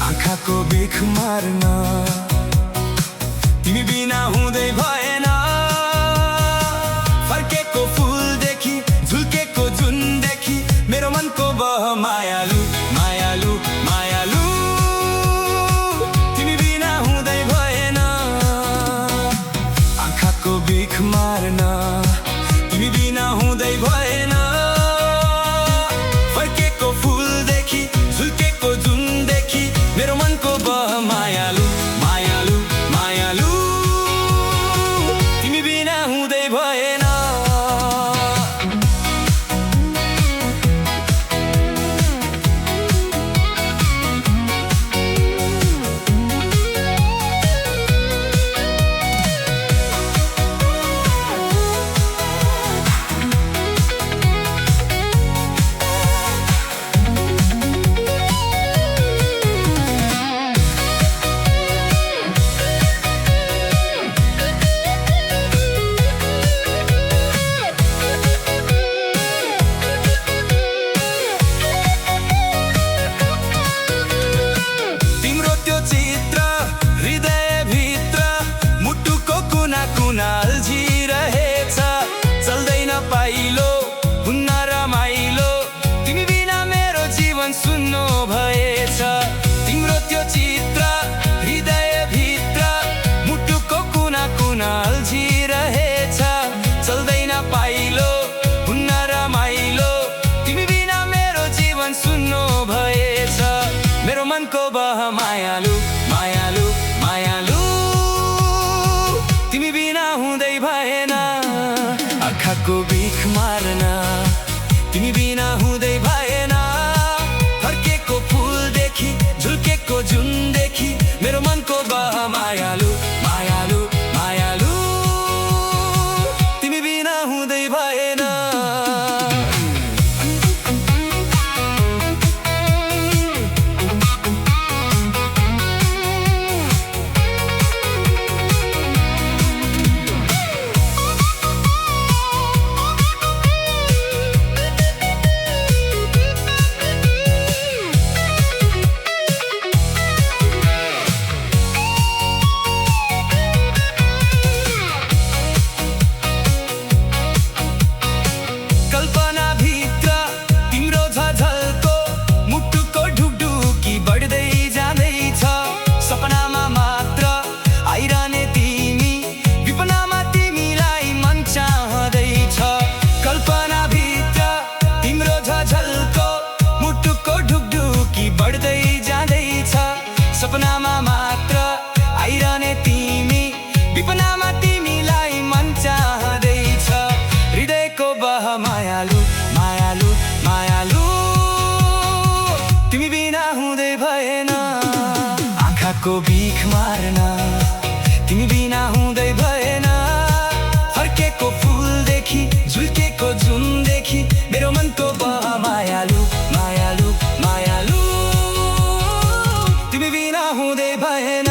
आँखाको बिख मार्न तिमी बिना हुँदै भएन। फर्केको फुलदेखि झुल्केको जुनदेखि मेरो मनको बह मायालु मायालु मायालु तिमी बिना हुँदै भएन। आँखाको बिख मार्न तिमी बिना हुँदै भएन। फर्केको फुलदेखि झुल्केको जुनदेखि मेरो मनको बह मायालु मायालु मायालु तिमी बिना हुँदै भएन। अल्झिरहेछ चल्दैन पाइलो हुन्न रमाइलो तिमी बिना मेरो जीवन सुन्नो भएछ। तिम्रो त्यो चित्र हृदयभित्र मुटुको कुना कुना अल्झिरहेछ चल्दैन पाइलो हुन्न रमाइलो तिमी बिना मेरो जीवन सुन्नो भएछ। मेरो मनको बह मायालु मायालु मायालु तिमी बिना हुँदै भएन। आँखाको बिख मार्न तिमी बिना हुँदै भएन। फर्केको फुलदेखि झुल्केको जुनदेखि मेरो मनको बह मायालु मायालु मायालु तिमी बिना हुँदै भएन। सपनामा मात्र आइरहने तिमी विपनामा तिमीलाई मन चाहदैछ। हृदयको बह मायालु मायालु मायालु तिमी बिना हुँदै भएन। आँखाको बिख मार्न तिमी बिना हुँदै भएन। फर्केको फुलदेखि झुल्केको जुनदेखि मेरो मनको बह मायालु मायालु मायालु तिमी बिना हुँदै भएन।